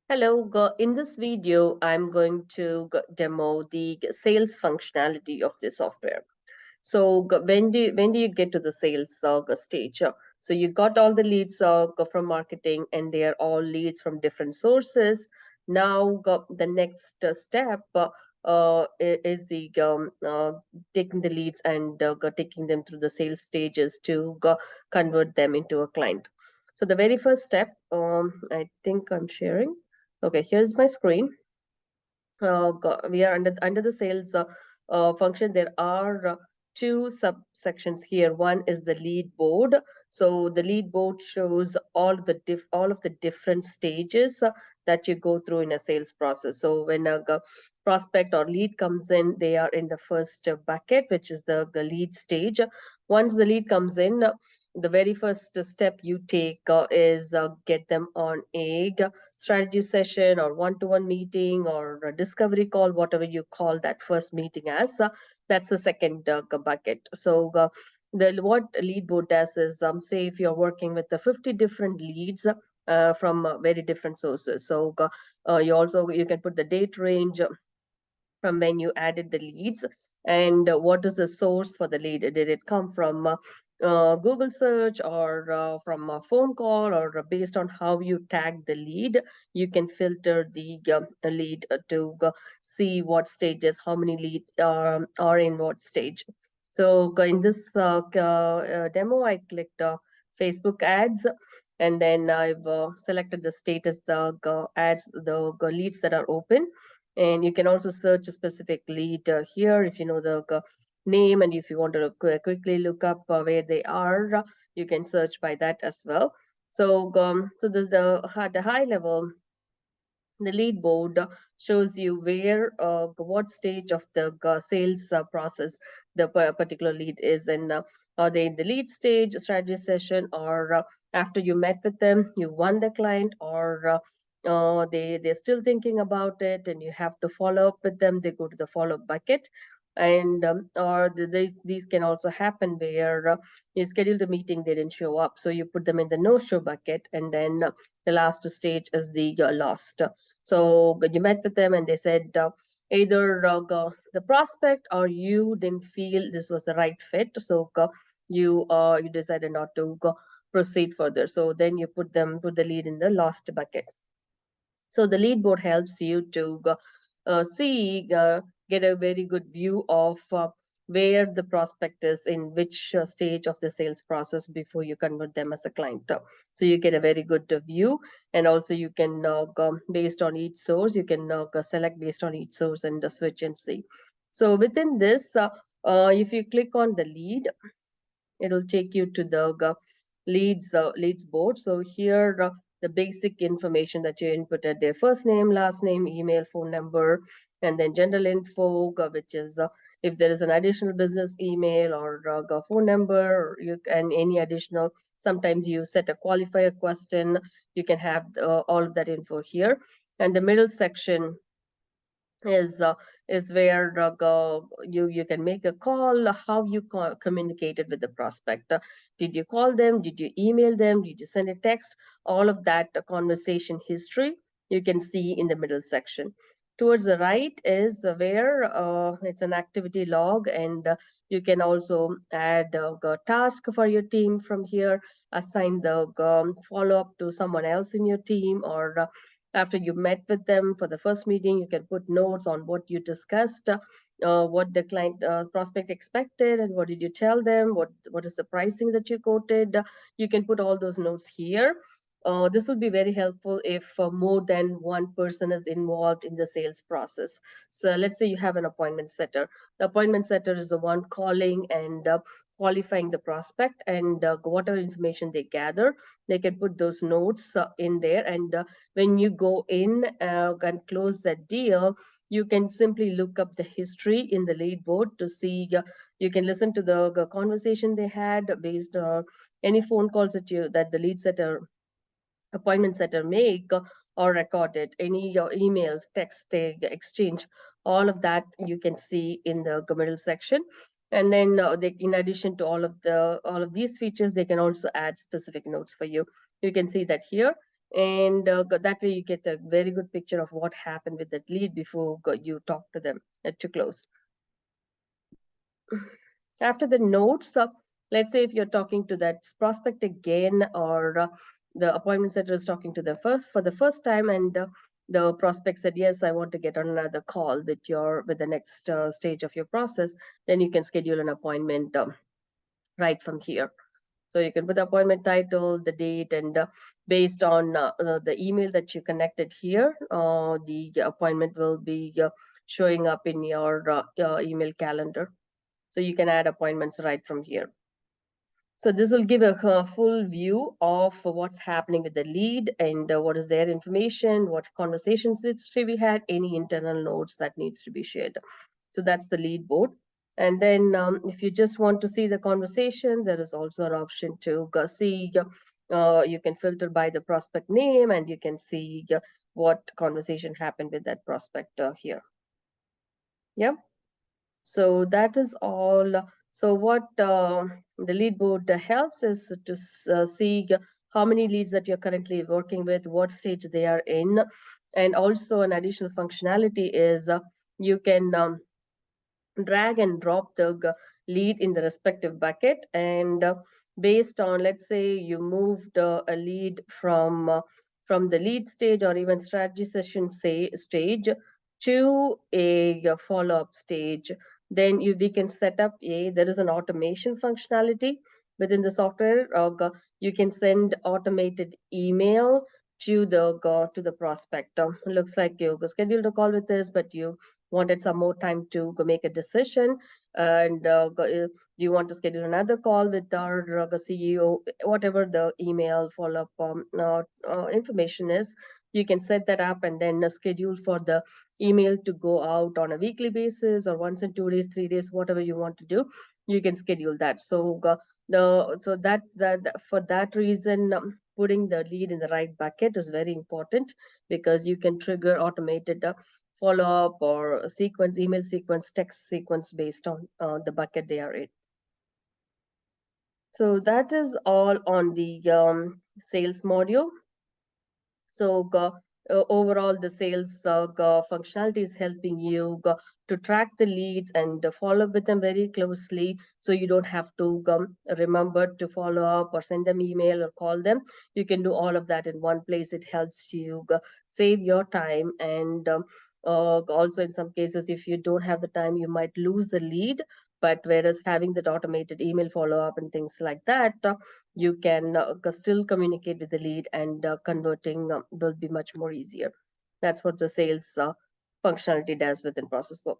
Hello, in this video, I'm going to demo the sales functionality of the software. So when do you get to the sales stage? So you got all the leads from marketing, and they are all leads from different sources. Now the next step is the taking the leads and taking them through the sales stages to convert them into a client. So the very first step, I think I'm sharing. Okay, here's my screen. We are under the sales function. There are two subsections here. One is the lead board. So the lead board shows all of the different stages that you go through in a sales process. So when a prospect or lead comes in, they are in the first bucket, which is the lead stage. Once the lead comes in, the very first step you take is get them on a strategy session or one-to-one meeting or a discovery call, whatever you call that first meeting as. That's the second bucket. So the what lead board does is, say if you're working with the 50 different leads from very different sources. So you can put the date range from when you added the leads, and what is the source for the lead. Did it come from Google search or from a phone call, or based on how you tag the lead, you can filter the lead to see what stages, how many lead are in what stage. So in this demo, I clicked Facebook ads, and then I've selected the status, the ads, the leads that are open. And you can also search a specific lead here if you know the name, and if you want to quickly look up where they are, you can search by that as well. So so there's the high level. The lead board shows you where what stage of the sales process the particular lead is in. Are they in the lead stage, strategy session, or after you met with them, you won the client, or they're still thinking about it and you have to follow up with them, they go to the follow up bucket. And or these can also happen where you scheduled a meeting, they didn't show up, so you put them in the no show bucket. And then the last stage is the lost. So you met with them and they said either the prospect or you didn't feel this was the right fit. So you decided not to proceed further. So then you put the lead in the lost bucket. So the lead board helps you to get a very good view of where the prospect is in which stage of the sales process before you convert them as a client. So you get a very good view, and also you can go based on each source, you can select based on each source and switch and see. So within this, if you click on the lead, it'll take you to the leads board. So here the basic information that you inputted, their first name, last name, email, phone number, and then general info, which is if there is an additional business email or phone number, you and any additional. Sometimes you set a qualifier question, you can have all of that info here. And the middle section is where you can make a call, how you communicated with the prospect. Did you call them, did you email them, did you send a text? All of that conversation history you can see in the middle section. Towards the right is where it's an activity log, and you can also add a task for your team from here, assign the follow up to someone else in your team, or after you met with them for the first meeting, you can put notes on what you discussed, what the client prospect expected, and what did you tell them, what is the pricing that you quoted. You can put all those notes here. This will be very helpful if more than one person is involved in the sales process. So let's say you have an appointment setter. The appointment setter is the one calling and qualifying the prospect, and whatever information they gather, they can put those notes in there. And when you go in and close that deal, you can simply look up the history in the lead board to see. You can listen to the conversation they had based on any phone calls that the lead setter, appointment setter make or recorded, any emails, text they exchange, all of that you can see in the middle section. And then in addition to all of these features, they can also add specific notes for you. You can see that here. And that way you get a very good picture of what happened with that lead before you talk to them to close. After the notes, let's say if you're talking to that prospect again, or the appointment setter is talking to them first for the first time, and the prospect said, yes, I want to get on another call with the next stage of your process, then you can schedule an appointment right from here. So you can put the appointment title, the date, and based on the email that you connected here, the appointment will be showing up in your email calendar. So you can add appointments right from here. So this will give a full view of what's happening with the lead, and what is their information, what conversations history we had, any internal notes that needs to be shared. So that's the lead board. And then if you just want to see the conversation, there is also an option to see, you can filter by the prospect name, and you can see what conversation happened with that prospect here. Yeah. So that is all. So what the lead board helps is to see how many leads that you're currently working with, what stage they are in, and also an additional functionality is you can drag and drop the lead in the respective bucket, and based on, let's say you moved a lead from the lead stage or even strategy session stage to a follow-up stage, then we can set up there is an automation functionality within the software. You can send automated email to the prospect. Looks like you scheduled a call with this, but you wanted some more time to go make a decision, and you want to schedule another call with our CEO, whatever the email follow-up information is, you can set that up and then schedule for the email to go out on a weekly basis or once in 2 days, 3 days, whatever you want to do, you can schedule that. So for that reason, putting the lead in the right bucket is very important, because you can trigger automated follow up or sequence, email sequence, text sequence based on the bucket they are in. So that is all on the sales module. So overall, the sales functionality is helping you to track the leads and follow up with them very closely. So you don't have to remember to follow up or send them email or call them. You can do all of that in one place. It helps you save your time, and also in some cases, if you don't have the time, you might lose the lead. But whereas having that automated email follow up and things like that, you can still communicate with the lead, and converting will be much more easier. That's what the sales functionality does within ProcessWorks.